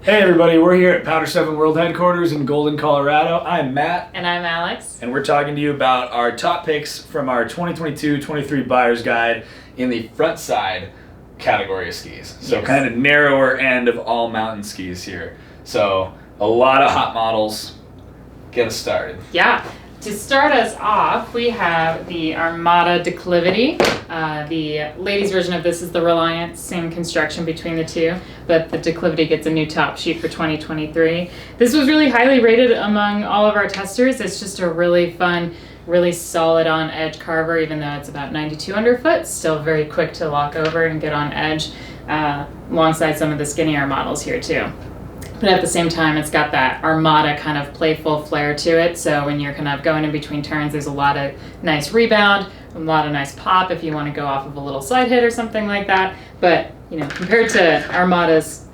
Hey everybody, we're here at Powder7 World Headquarters in Golden, Colorado. I'm Matt. And I'm Alex. And we're talking to you about our top picks from our 2022-23 Buyer's Guide in the Frontside category of skis. So Yes. kind of narrower end of all mountain skis here. So a lot of hot models. Get us started. Yeah. To start us off, we have the Armada Declivity. The ladies' version of this is the Reliance, same construction between the two, but the Declivity gets a new top sheet for 2023. This was really highly rated among all of our testers. It's just a really fun, really solid on edge carver, even though it's about 92 underfoot, still very quick to lock over and get on edge, alongside some of the skinnier models here too. But at the same time, it's got that Armada kind of playful flair to it. So when you're kind of going in between turns, there's a lot of nice rebound, a lot of nice pop if you want to go off of a little side hit or something like that. But, you know, compared to Armada's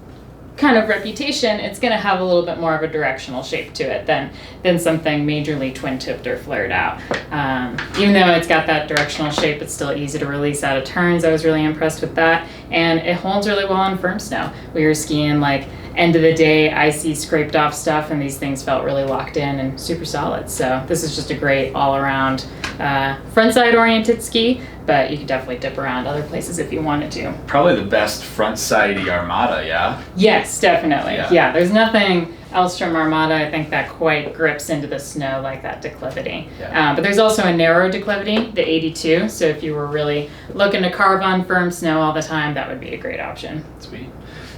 kind of reputation, it's going to have a little bit more of a directional shape to it than something majorly twin-tipped or flared out. Even though it's got that directional shape, it's still easy to release out of turns. I was really impressed with that. And it holds really well on firm snow. We were skiing like end of the day, icy, scraped off stuff, and these things felt really locked in and super solid. So this is just a great all-around frontside oriented ski, but you could definitely dip around other places if you wanted to. Probably the best frontside Armada, yeah? Yes, definitely. Yeah. There's nothing else from Armada, I think, that quite grips into the snow like that Declivity. Yeah. But there's also a narrow Declivity, the 82, so if you were really looking to carve on firm snow all the time, that would be a great option. Sweet.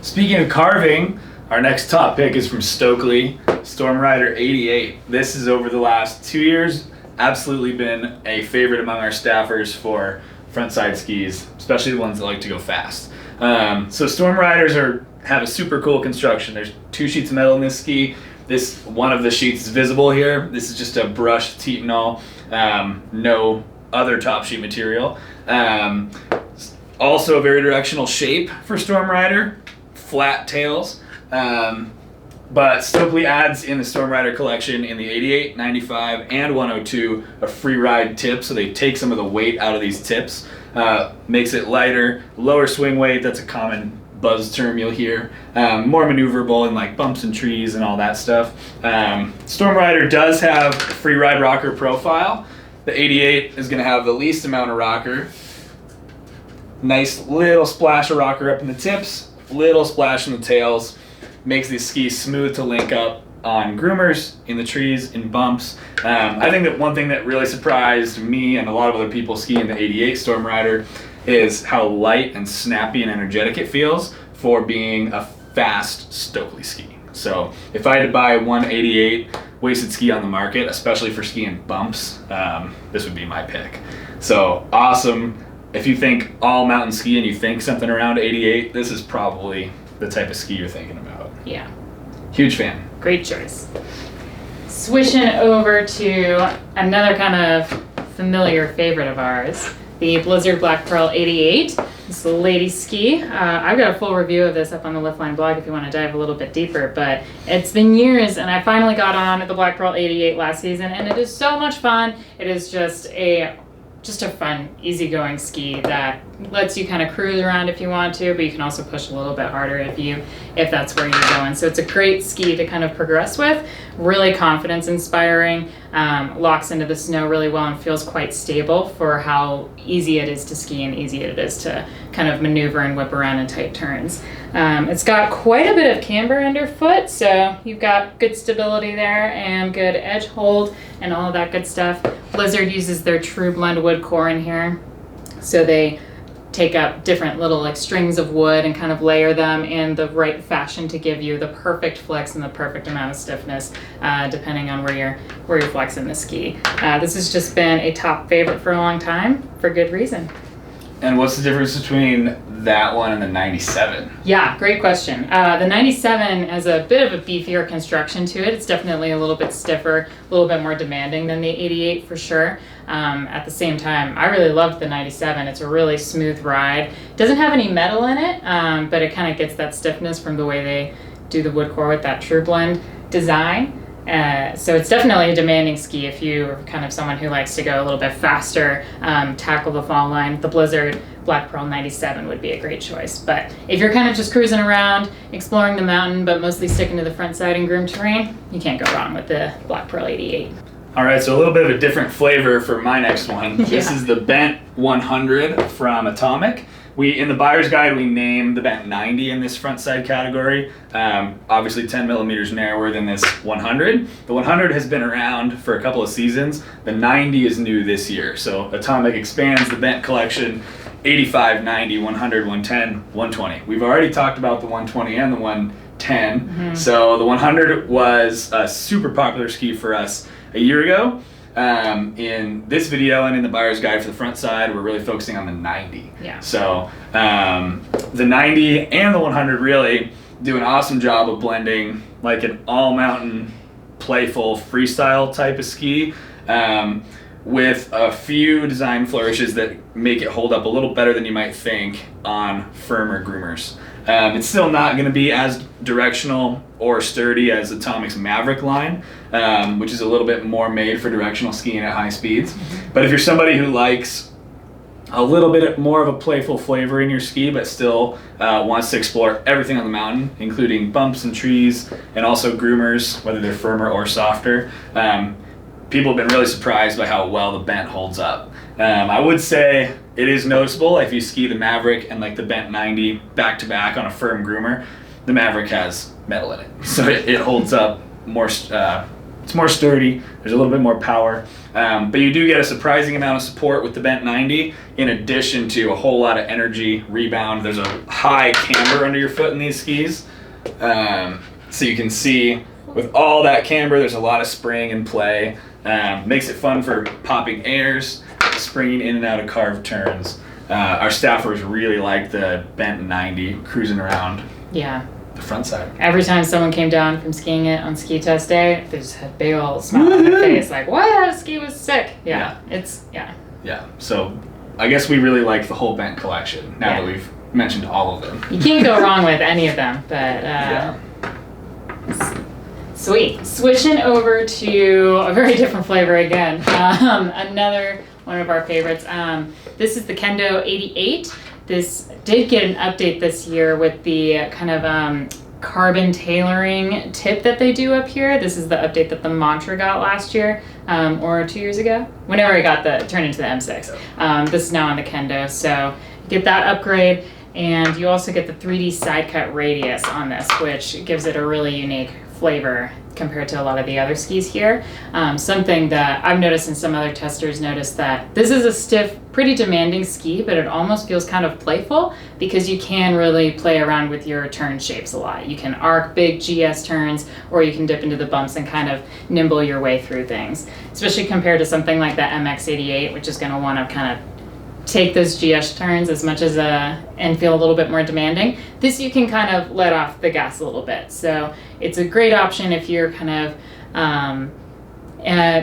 Speaking of carving, our next top pick is from Stockli Stormrider 88. This is over the last 2 years absolutely been a favorite among our staffers for frontside skis, especially the ones that like to go fast. So Stormriders have a super cool construction. There's 2 sheets of metal in this ski. This one of the sheets is visible here. This is just a brushed Titanol, no other top sheet material. Also a very directional shape for Stormrider, flat tails. But Stockli adds in the Stormrider collection in the 88, 95, and 102 a free ride tip, so they take some of the weight out of these tips, makes it lighter, lower swing weight. That's a common buzz term you'll hear, more maneuverable in like bumps and trees and all that stuff. Stormrider does have a free ride rocker profile. The 88 is going to have the least amount of rocker. Nice little splash of rocker up in the tips, little splash in the tails. Makes these skis smooth to link up on groomers, in the trees, in bumps. I think that one thing that really surprised me and a lot of other people skiing the 88 Stormrider is how light and snappy and energetic it feels for being a fast Stockli ski. So if I had to buy one 88 wasted ski on the market, especially for skiing bumps, this would be my pick. So awesome. If you think all mountain ski and you think something around 88, this is probably the type of ski you're thinking about. Yeah. Huge fan. Great choice. Switching over to another kind of familiar favorite of ours, the Blizzard Black Pearl 88. It's a lady ski. I've got a full review of this up on the Liftline blog if you want to dive a little bit deeper, but it's been years and I finally got on the Black Pearl 88 last season and it is so much fun. It is just a fun, easygoing ski that lets you kind of cruise around if you want to, but you can also push a little bit harder if that's where you're going. So it's a great ski to kind of progress with, really confidence inspiring, locks into the snow really well and feels quite stable for how easy it is to ski and easy it is to kind of maneuver and whip around in tight turns. It's got quite a bit of camber underfoot, so you've got good stability there and good edge hold and all of that good stuff. Blizzard uses their True Blend wood core in here, so they take up different little like strings of wood and kind of layer them in the right fashion to give you the perfect flex and the perfect amount of stiffness, depending on where you're flexing the ski. This has just been a top favorite for a long time for good reason. And what's the difference between that one and the 97? Yeah, great question. The 97 has a bit of a beefier construction to it. It's definitely a little bit stiffer, a little bit more demanding than the 88 for sure. At the same time, I really loved the 97. It's a really smooth ride. Doesn't have any metal in it, but it kind of gets that stiffness from the way they do the wood core with that True Blend design. So it's definitely a demanding ski if you're kind of someone who likes to go a little bit faster, tackle the fall line. The Blizzard Black Pearl 97 would be a great choice. But if you're kind of just cruising around, exploring the mountain, but mostly sticking to the front side and groomed terrain, you can't go wrong with the Black Pearl 88. All right, so a little bit of a different flavor for my next one. Yeah. This is the Bent 100 from Atomic. In the buyer's guide, we named the Bent 90 in this front side category. Obviously 10 millimeters narrower than this 100. The 100 has been around for a couple of seasons. The 90 is new this year. So Atomic expands the Bent collection 85, 90, 100, 110, 120. We've already talked about the 120 and the 110. Mm-hmm. So the 100 was a super popular ski for us a year ago. In this video and in the buyer's guide for the front side, we're really focusing on the 90. Yeah. So the 90 and the 100 really do an awesome job of blending like an all-mountain, playful freestyle type of ski with a few design flourishes that make it hold up a little better than you might think on firmer groomers. It's still not going to be as directional or sturdy as Atomic's Maverick line, which is a little bit more made for directional skiing at high speeds. But if you're somebody who likes a little bit more of a playful flavor in your ski, but still wants to explore everything on the mountain, including bumps and trees, and also groomers, whether they're firmer or softer, people have been really surprised by how well the Bent holds up. I would say it is noticeable if you ski the Maverick and like the Bent 90 back to back on a firm groomer. The Maverick has metal in it, so it holds up more. It's more sturdy. There's a little bit more power, but you do get a surprising amount of support with the Bent 90. In addition to a whole lot of energy, rebound. There's a high camber under your foot in these skis, so you can see with all that camber, there's a lot of spring and play. Makes it fun for popping airs, springing in and out of carved turns. Our staffers really like the Bent 90 cruising around. Yeah. The front side. Every time someone came down from skiing it on ski test day, they just had a big old smile on their face, like, "What? That ski was sick." Yeah. Yeah. So I guess we really like the whole Bent collection now that we've mentioned all of them. You can't go wrong with any of them, but sweet. Switching over to a very different flavor again. Another one of our favorites. This is the Kendo 88. This did get an update this year with the kind of carbon tailoring tip that they do up here. This is the update that the Mantra got last year, or 2 years ago, whenever it got turned into the M6. This is now on the Kendo, so you get that upgrade, and you also get the 3D side cut radius on this, which gives it a really unique flavor compared to a lot of the other skis here. Something that I've noticed and some other testers noticed that this is a stiff, pretty demanding ski, but it almost feels kind of playful because you can really play around with your turn shapes a lot. You can arc big GS turns, or you can dip into the bumps and kind of nimble your way through things, especially compared to something like the MX88, which is going to want to kind of take those GS turns as much as and feel a little bit more demanding. This you can kind of let off the gas a little bit. So it's a great option if you're kind of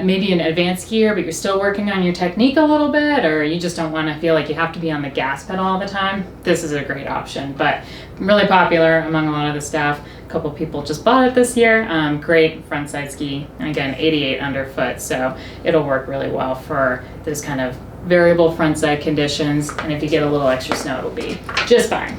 maybe an advanced skier, but you're still working on your technique a little bit, or you just don't want to feel like you have to be on the gas pedal all the time. This is a great option, but really popular among a lot of the staff. A couple people just bought it this year. Great front side ski, and again, 88 underfoot, so it'll work really well for those kind of variable front side conditions, and if you get a little extra snow, it'll be just fine.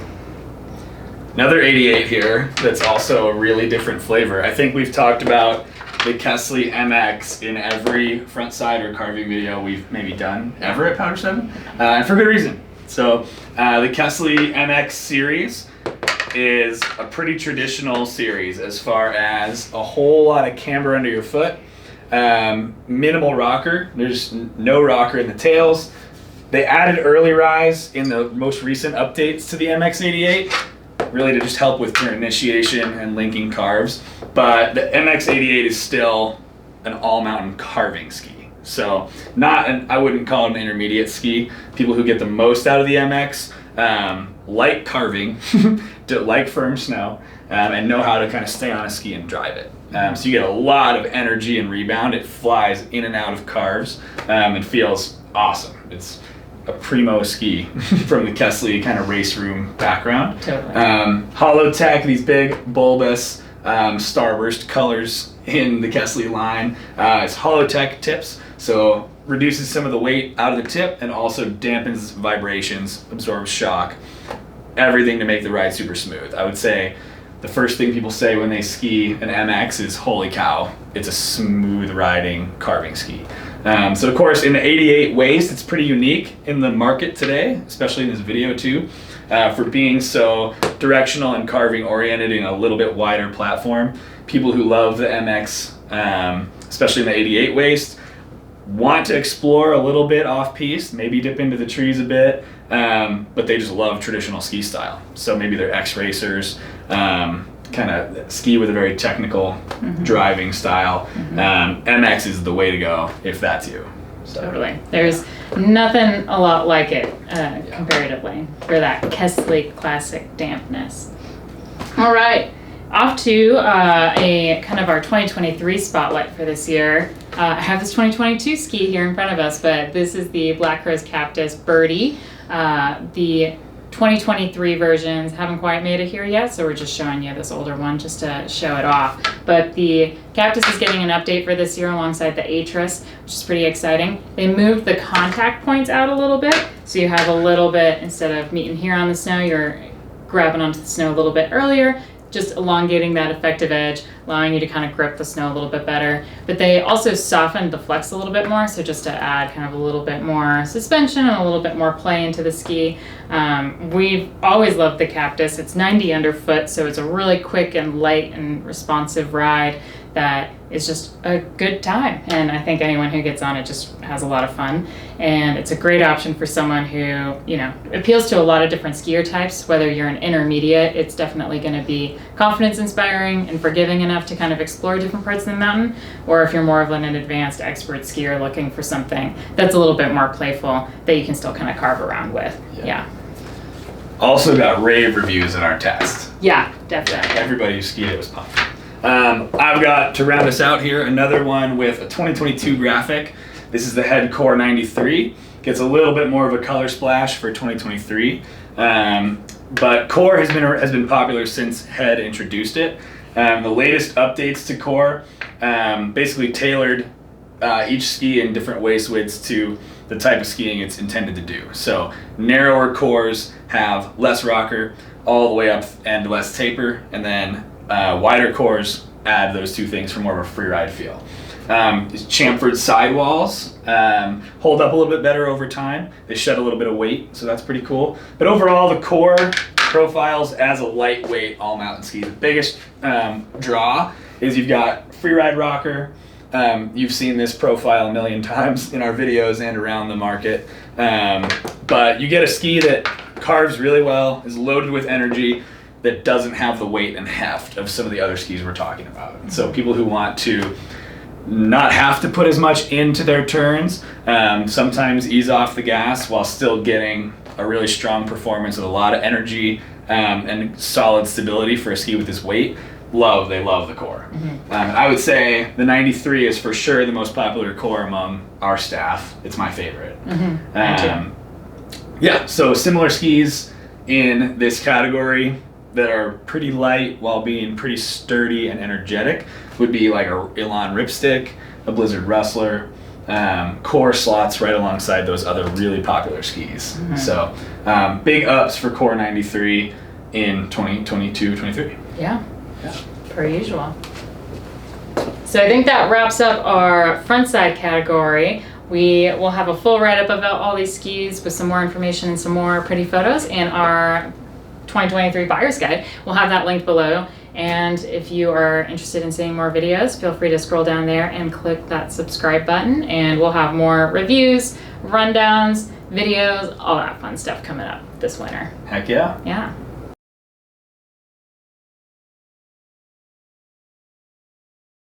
Another 88 here that's also a really different flavor. I think we've talked about the Kastle MX in every front side or carving video we've maybe done ever at Powder7, and for good reason. So the Kastle MX series is a pretty traditional series as far as a whole lot of camber under your foot. Minimal rocker. There's no rocker in the tails. They added early rise in the most recent updates to the MX88, really to just help with turn initiation and linking carves. But the MX88 is still an all-mountain carving ski. So I wouldn't call it an intermediate ski. People who get the most out of the MX like carving, like firm snow, and know how to kind of stay on a ski and drive it. So you get a lot of energy and rebound. It flies in and out of carves and feels awesome. It's a primo ski from the Kastle kind of race room background. Totally. Hollow tech, these big bulbous starburst colors in the Kastle line. It's hollow tech tips, so reduces some of the weight out of the tip and also dampens vibrations, absorbs shock, everything to make the ride super smooth. I would say the first thing people say when they ski an MX is, holy cow, it's a smooth riding carving ski. So of course in the 88 waist, it's pretty unique in the market today, especially in this video too, for being so directional and carving oriented in a little bit wider platform. People who love the MX, especially in the 88 waist, want to explore a little bit off-piste, maybe dip into the trees a bit, but they just love traditional ski style. So maybe they're ex-racers, kind of ski with a very technical driving style. MX is the way to go if that's you. So. Totally. There's nothing a lot like it comparatively for that Kastle classic dampness. All right. Off to a kind of our 2023 spotlight for this year. I have this 2022 ski here in front of us, but this is the Black Rose Captis Birdie. The 2023 versions haven't quite made it here yet, so we're just showing you this older one just to show it off. But the Captis is getting an update for this year alongside the Atris, which is pretty exciting. They moved the contact points out a little bit, so you have a little bit, instead of meeting here on the snow, you're grabbing onto the snow a little bit earlier, just elongating that effective edge, allowing you to kind of grip the snow a little bit better. But they also softened the flex a little bit more, so just to add kind of a little bit more suspension and a little bit more play into the ski. We've always loved the Captis. It's 90 underfoot, so it's a really quick and light and responsive ride that is just a good time. And I think anyone who gets on it just has a lot of fun. And it's a great option for someone who, you know, appeals to a lot of different skier types. Whether you're an intermediate, it's definitely going to be confidence inspiring and forgiving enough to kind of explore different parts of the mountain. Or if you're more of an advanced expert skier looking for something that's a little bit more playful that you can still kind of carve around with. Yeah. Also got rave reviews in our test. Yeah, definitely. Everybody who skied it was pumped. I've got, to round us out here, another one with a 2022 graphic. This is the Head Core 93. Gets a little bit more of a color splash for 2023. But Core has been popular since Head introduced it. The latest updates to Core basically tailored each ski in different waist widths to the type of skiing it's intended to do. So narrower cores have less rocker all the way up and less taper, and then wider cores add those two things for more of a free ride feel. These chamfered sidewalls hold up a little bit better over time. They shed a little bit of weight, so that's pretty cool. But overall, the Core profiles as a lightweight all mountain ski. The biggest draw is you've got free ride rocker. You've seen this profile a million times in our videos and around the market. But you get a ski that carves really well, is loaded with energy, that doesn't have the weight and heft of some of the other skis we're talking about. And so people who want to not have to put as much into their turns, sometimes ease off the gas while still getting a really strong performance with a lot of energy and solid stability for a ski with this weight. They love the Core. I would say the 93 is for sure the most popular Core among our staff. It's my favorite. Yeah, so similar skis in this category that are pretty light while being pretty sturdy and energetic would be like a Elan Ripstick, a Blizzard Rustler. Core slots right alongside those other really popular skis. So big ups for Core 93 in 2022-23. Yeah, per usual. So I think that wraps up our Frontside category. We will have a full write-up about all these skis with some more information and some more pretty photos in our 2023 buyer's guide. We'll have that linked below. And if you are interested in seeing more videos, feel free to scroll down there and click that subscribe button, and we'll have more reviews, rundowns, videos, all that fun stuff coming up this winter. Heck yeah. Yeah.